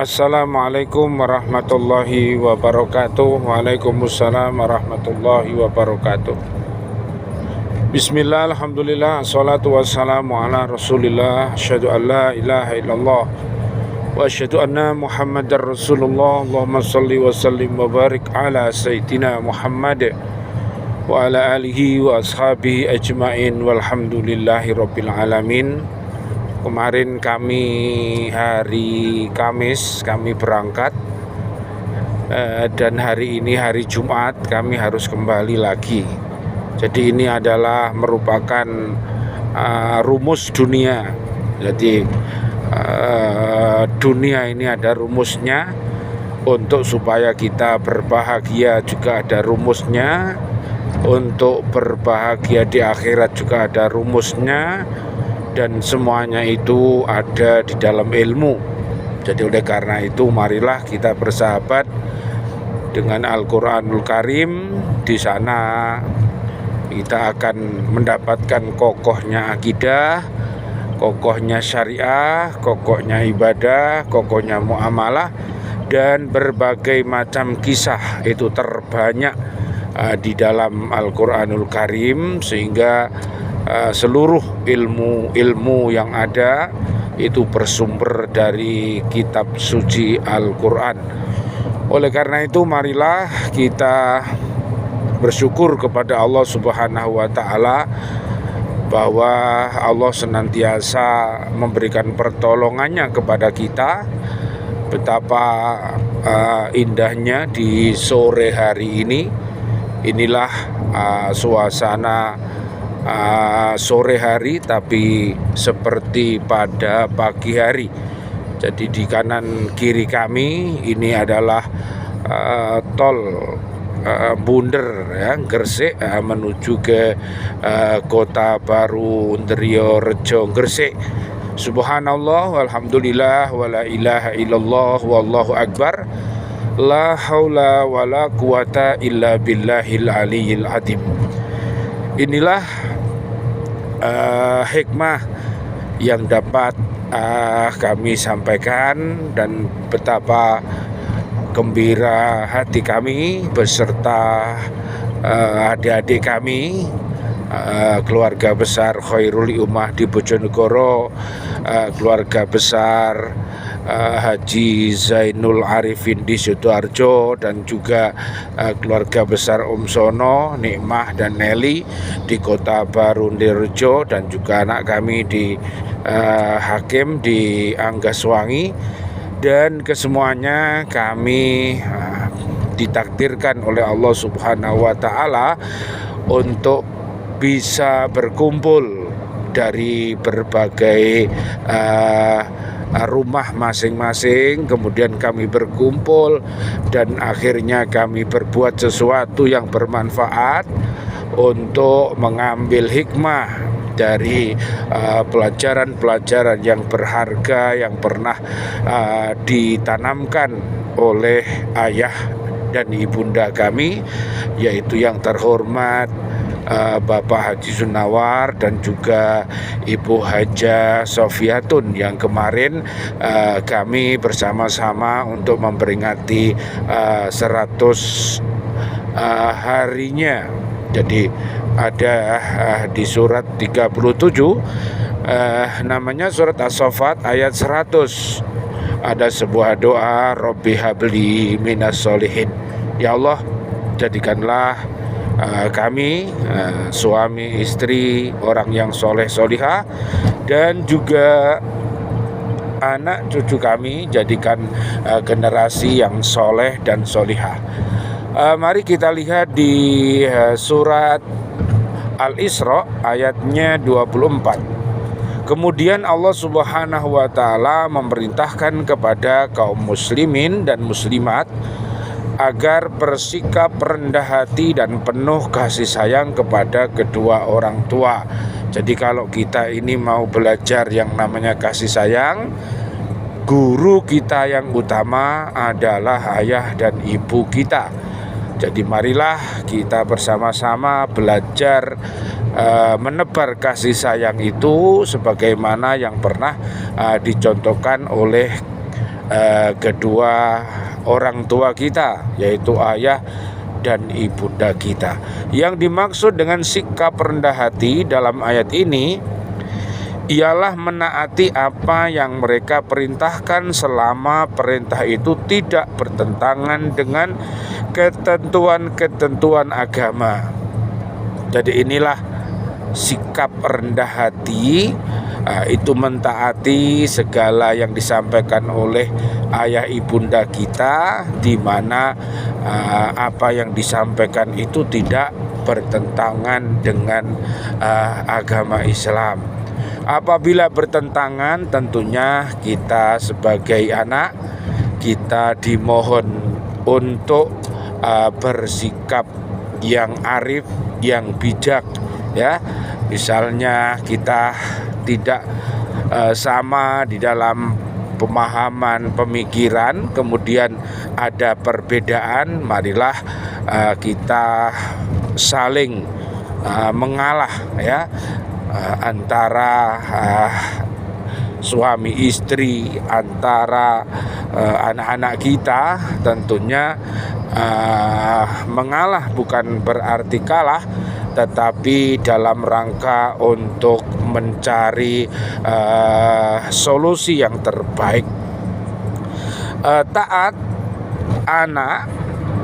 Assalamualaikum warahmatullahi wabarakatuh. Waalaikumsalam warahmatullahi wabarakatuh. Bismillah, alhamdulillah, assalatu wassalamu ala rasulillah. Asyhadu an la ilaha illallah wa asyhadu anna muhammadar rasulullah. Allahumma salli wa sallim wa barik ala sayyidina Muhammad wa ala alihi wa ashabihi ajmain, walhamdulillahi rabbil alamin. Kemarin kami hari Kamis kami berangkat, dan hari ini hari Jumat kami harus kembali lagi. Jadi ini adalah merupakan rumus dunia. Jadi dunia ini ada rumusnya. Untuk supaya kita berbahagia juga ada rumusnya. Untuk berbahagia di akhirat juga ada rumusnya. Dan semuanya itu ada di dalam ilmu. Jadi oleh karena itu marilah kita bersahabat dengan Al-Quranul Karim. Di sana kita akan mendapatkan kokohnya akidah, kokohnya syariah, kokohnya ibadah, kokohnya muamalah, dan berbagai macam kisah itu terbanyak di dalam Al-Quranul Karim, sehingga seluruh ilmu yang ada itu bersumber dari kitab suci Al-Quran. Oleh karena itu marilah kita bersyukur kepada Allah Subhanahu wa Ta'ala bahwa Allah senantiasa memberikan pertolongannya kepada kita. Betapa indahnya di sore hari ini. Inilah suasana sore hari, tapi seperti pada pagi hari. Jadi di kanan kiri kami ini adalah tol Bunder ya, Gresik menuju ke Kota Baru Ndriyorejo Gresik. Subhanallah walhamdulillah wala ilaha illallah wallahu akbar. La haula wala quwata illa billahil aliyil azim. Inilah hikmah yang dapat kami sampaikan, dan betapa gembira hati kami beserta adik-adik kami, keluarga besar Khairul Ummah di Bojonegoro, keluarga besar Haji Zainul Arifin di Sidoarjo, dan juga keluarga besar Sono, Nikmah dan Nelly di Kota Baru Ndriyorejo, dan juga anak kami di Hakim di Anggaswangi. Dan kesemuanya kami ditakdirkan oleh Allah Subhanahu wa Ta'ala untuk bisa berkumpul dari berbagai rumah masing-masing, kemudian kami berkumpul dan akhirnya kami berbuat sesuatu yang bermanfaat untuk mengambil hikmah dari pelajaran-pelajaran yang berharga yang pernah ditanamkan oleh ayah dan ibunda kami, yaitu yang terhormat Bapak Haji Sunawar dan juga Ibu Haja Sofiatun, yang kemarin kami bersama-sama untuk memperingati 100 harinya. Jadi ada di surat 37, namanya surat As-Saffat ayat 100, ada sebuah doa, Rabbi habli minas solihin. Ya Allah, jadikanlah kami suami istri orang yang soleh solihah, dan juga anak cucu kami jadikan generasi yang soleh dan solihah. Mari kita lihat di surat Al-Isra ayatnya 24. Kemudian Allah Subhanahu wa Ta'ala memerintahkan kepada kaum muslimin dan muslimat agar bersikap rendah hati dan penuh kasih sayang kepada kedua orang tua. Jadi kalau kita ini mau belajar yang namanya kasih sayang, guru kita yang utama adalah ayah dan ibu kita. Jadi marilah kita bersama-sama belajar menebar kasih sayang itu sebagaimana yang pernah dicontohkan oleh kedua orang tua kita, yaitu ayah dan ibunda kita. Yang dimaksud dengan sikap rendah hati dalam ayat ini ialah menaati apa yang mereka perintahkan selama perintah itu tidak bertentangan dengan ketentuan-ketentuan agama. Jadi inilah sikap rendah hati, itu mentaati segala yang disampaikan oleh ayah ibunda kita, di mana apa yang disampaikan itu tidak bertentangan dengan agama Islam. Apabila bertentangan, tentunya kita sebagai anak, kita dimohon untuk bersikap yang arif, yang bijak, ya. Misalnya kita tidak sama di dalam pemahaman, pemikiran, kemudian ada perbedaan, marilah kita saling mengalah, ya, antara suami istri, antara anak-anak kita. Tentunya mengalah bukan berarti kalah, tetapi dalam rangka untuk mencari solusi yang terbaik. Taat anak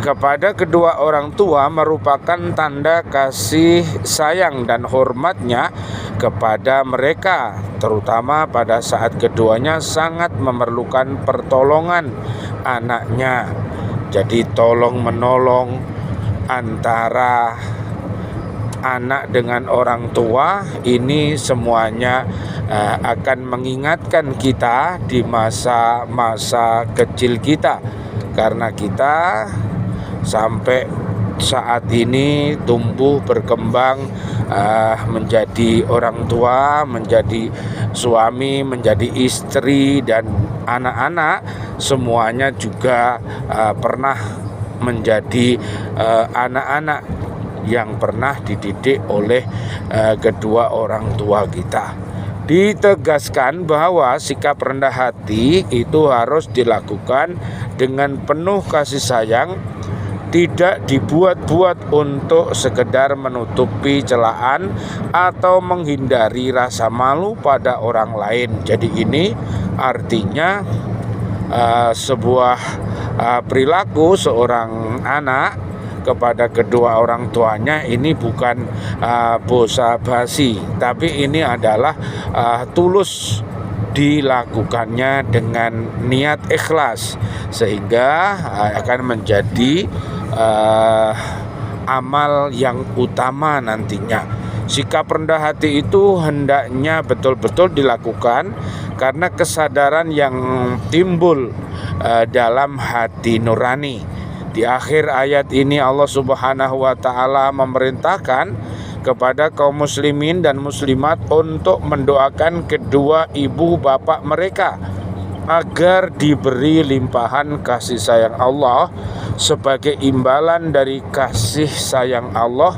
kepada kedua orang tua merupakan tanda kasih sayang dan hormatnya kepada mereka, terutama pada saat keduanya sangat memerlukan pertolongan anaknya. Jadi tolong menolong antara anak dengan orang tua ini semuanya akan mengingatkan kita di masa-masa kecil kita, karena kita sampai saat ini tumbuh berkembang menjadi orang tua, menjadi suami, menjadi istri, dan anak-anak semuanya juga pernah menjadi anak-anak yang pernah dididik oleh kedua orang tua kita. Ditegaskan bahwa sikap rendah hati itu harus dilakukan dengan penuh kasih sayang, tidak dibuat-buat untuk sekedar menutupi celaan atau menghindari rasa malu pada orang lain. Jadi ini artinya sebuah perilaku seorang anak kepada kedua orang tuanya ini bukan basa-basi, tapi ini adalah tulus dilakukannya dengan niat ikhlas, sehingga akan menjadi amal yang utama nantinya. Sikap rendah hati itu hendaknya betul-betul dilakukan karena kesadaran yang timbul dalam hati nurani. Di akhir ayat ini Allah Subhanahu wa taala memerintahkan kepada kaum muslimin dan muslimat untuk mendoakan kedua ibu bapak mereka agar diberi limpahan kasih sayang Allah sebagai imbalan dari kasih sayang Allah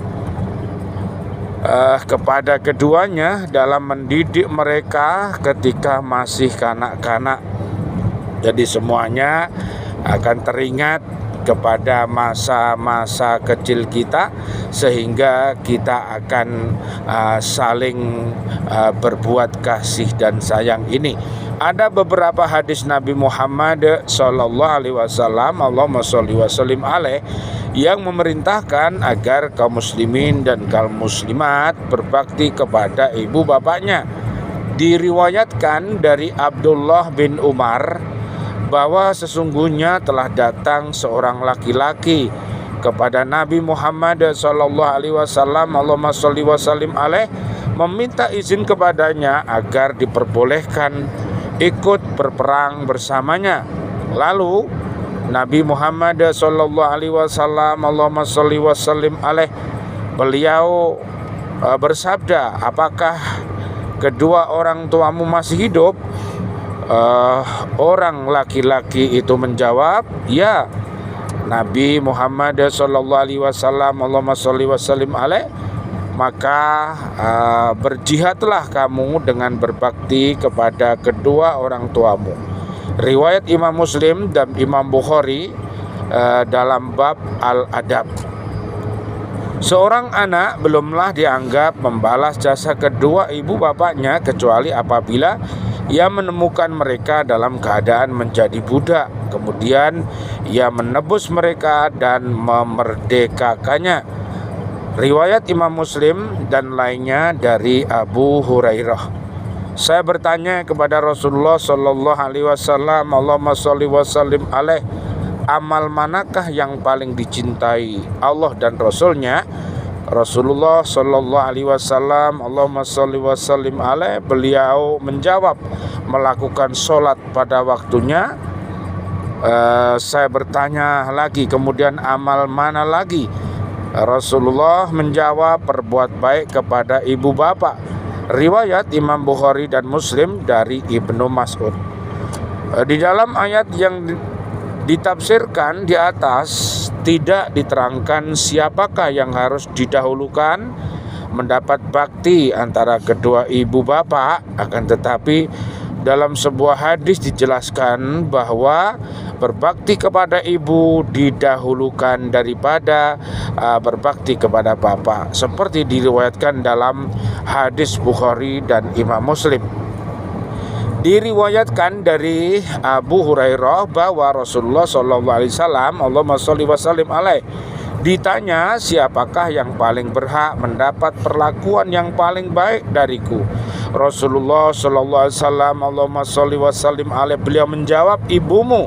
kepada keduanya dalam mendidik mereka ketika masih kanak-kanak. Jadi semuanya akan teringat kepada masa-masa kecil kita, sehingga kita akan saling berbuat kasih dan sayang ini. Ada beberapa hadis Nabi Muhammad sallallahu alaihi wasallam, Allahumma sholli wa sallim alaih, yang memerintahkan agar kaum muslimin dan kaum muslimat berbakti kepada ibu bapaknya. Diriwayatkan dari Abdullah bin Umar bahwa sesungguhnya telah datang seorang laki-laki kepada Nabi Muhammad sallallahu alaihi wasallam, Allahumma sholli wa sallim alaih, meminta izin kepadanya agar diperbolehkan ikut berperang bersamanya. Lalu Nabi Muhammad sallallahu alaihi wasallam, Allahumma sholli wa sallim alaih, beliau bersabda, apakah kedua orang tuamu masih hidup? Orang laki-laki itu menjawab, ya. Nabi Muhammad sallallahu alaihi wasallam, Allahumma sholli wa sallim alaih, maka berjihadlah kamu dengan berbakti kepada kedua orang tuamu. Riwayat Imam Muslim dan Imam Bukhari dalam bab Al-Adab. Seorang anak belumlah dianggap membalas jasa kedua ibu bapaknya kecuali apabila ia menemukan mereka dalam keadaan menjadi budak. Kemudian ia menebus mereka dan memerdekakannya. Riwayat Imam Muslim dan lainnya dari Abu Hurairah. Saya bertanya kepada Rasulullah sallallahu alaihi wasallam, Allahumma shalli wa sallim alaih, amal manakah yang paling dicintai Allah dan Rasulnya? Rasulullah sallallahu alaihi wasallam, Allahumma shalli wa sallim alaih, beliau menjawab, melakukan sholat pada waktunya. Saya bertanya lagi, kemudian amal mana lagi? Rasulullah menjawab, berbuat baik kepada ibu bapak. Riwayat Imam Bukhari dan Muslim dari Ibnu Mas'ud. Di dalam ayat yang ditafsirkan di atas tidak diterangkan siapakah yang harus didahulukan mendapat bakti antara kedua ibu bapak, akan tetapi dalam sebuah hadis dijelaskan bahwa berbakti kepada ibu didahulukan daripada berbakti kepada bapak, seperti diriwayatkan dalam hadis Bukhari dan Imam Muslim. Diriwayatkan dari Abu Hurairah bahwa Rasulullah SAW, Allahumma sholli wa sallim alaih, ditanya siapakah yang paling berhak mendapat perlakuan yang paling baik dariku. Rasulullah SAW, Allahumma sholli wa sallim alaih, beliau menjawab, ibumu.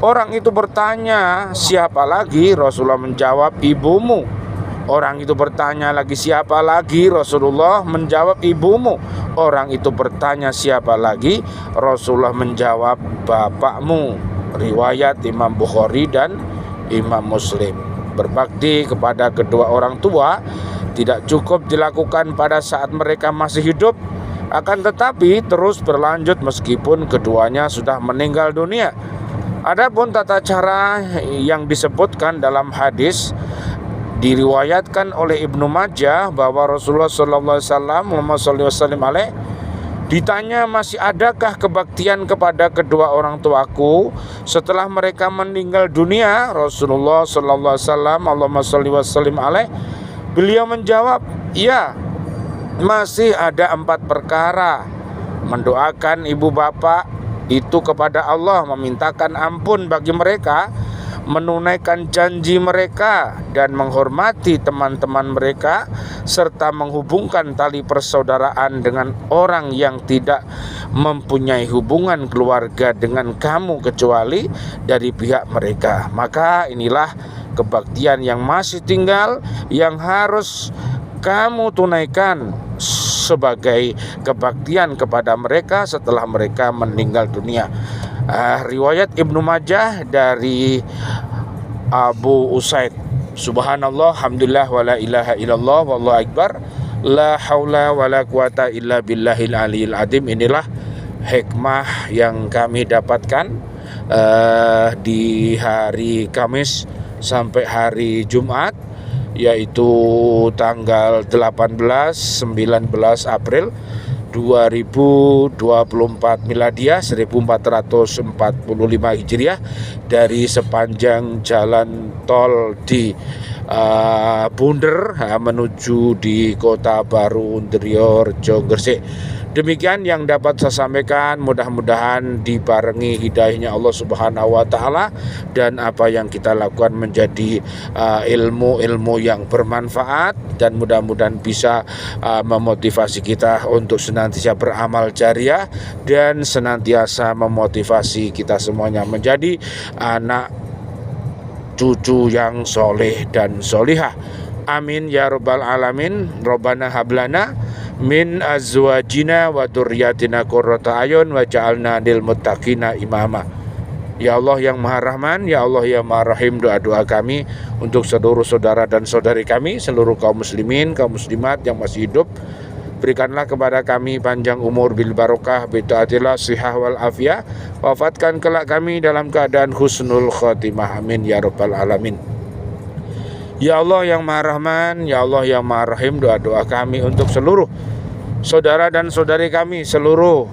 Orang itu bertanya, siapa lagi? Rasulullah menjawab, ibumu. Orang itu bertanya lagi, siapa lagi? Rasulullah menjawab, ibumu. Orang itu bertanya, siapa lagi? Rasulullah menjawab, bapakmu. Riwayat Imam Bukhari dan Imam Muslim. Berbakti kepada kedua orang tua tidak cukup dilakukan pada saat mereka masih hidup, akan tetapi terus berlanjut meskipun keduanya sudah meninggal dunia. Adapun tata cara yang disebutkan dalam hadis diriwayatkan oleh Ibnu Majah bahwa Rasulullah SAW ditanya, masih adakah kebaktian kepada kedua orang tuaku setelah mereka meninggal dunia? Rasulullah SAW, Allahumma sholli wa sallim alaih, beliau menjawab, ya, masih ada 4 perkara. Mendoakan ibu bapak itu kepada Allah, memintakan ampun bagi mereka, menunaikan janji mereka dan menghormati teman-teman mereka, serta menghubungkan tali persaudaraan dengan orang yang tidak mempunyai hubungan keluarga dengan kamu kecuali dari pihak mereka. Maka inilah kebaktian yang masih tinggal yang harus kamu tunaikan sebagai kebaktian kepada mereka setelah mereka meninggal dunia. Riwayat Ibnu Majah dari Abu Usaid. Subhanallah, alhamdulillah, wala ilaha illallah, wallahu akbar, la haula wala quwata illa billahil aliyil azim. Inilah hikmah yang kami dapatkan di hari Kamis sampai hari Jumat, yaitu tanggal 18-19 April 2024 Miladiah 1445 Hijriah, dari sepanjang jalan tol di Bunder menuju di Kota Baru Ndriyorejo Gresik. Demikian yang dapat saya sampaikan, mudah-mudahan dibarengi hidayahnya Allah Subhanahu wa taala dan apa yang kita lakukan menjadi ilmu-ilmu yang bermanfaat, dan mudah-mudahan bisa memotivasi kita untuk senantiasa beramal jariah dan senantiasa memotivasi kita semuanya menjadi anak cucu yang soleh dan solihah. Amin ya rabbal alamin. Rabbana hablana min azwajina wa dzurriyyatina qurrata ayun waj'alna lil muttaqina imama. Ya Allah yang Maha Rahman, ya Allah yang Maha Rahim, doa-doa kami untuk seluruh saudara dan saudari kami, seluruh kaum muslimin, kaum muslimat yang masih hidup, berikanlah kepada kami panjang umur bil barokah bi taatillah sihah wal afiyah, wafatkan kelak kami dalam keadaan husnul khotimah, amin ya rabbal alamin. Ya Allah yang Maha Rahman, ya Allah yang Maha Rahim, doa-doa kami untuk seluruh saudara dan saudari kami, seluruh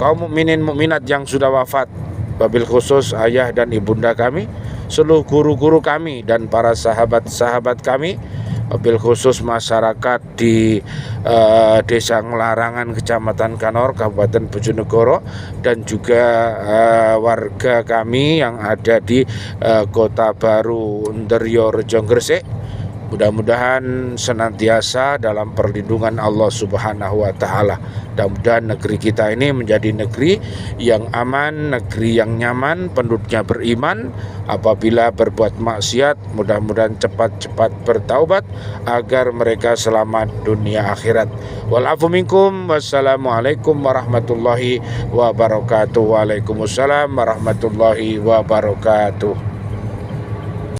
kaum mukminin mukminat yang sudah wafat, wabil khusus ayah dan ibunda kami, seluruh guru-guru kami dan para sahabat-sahabat kami, wabil khusus masyarakat di Desa Ngelarangan, Kecamatan Kanor, Kabupaten Bojonegoro, dan juga warga kami yang ada di Kota Baru Nderyo Rejo Gresik. Mudah-mudahan senantiasa dalam perlindungan Allah Subhanahu wa Ta'ala. Mudah-mudahan negeri kita ini menjadi negeri yang aman, negeri yang nyaman, penduduknya beriman. Apabila berbuat maksiat, mudah-mudahan cepat-cepat bertaubat agar mereka selamat dunia akhirat. Walafu minkum, wassalamualaikum warahmatullahi wabarakatuh. Waalaikumsalam warahmatullahi wabarakatuh.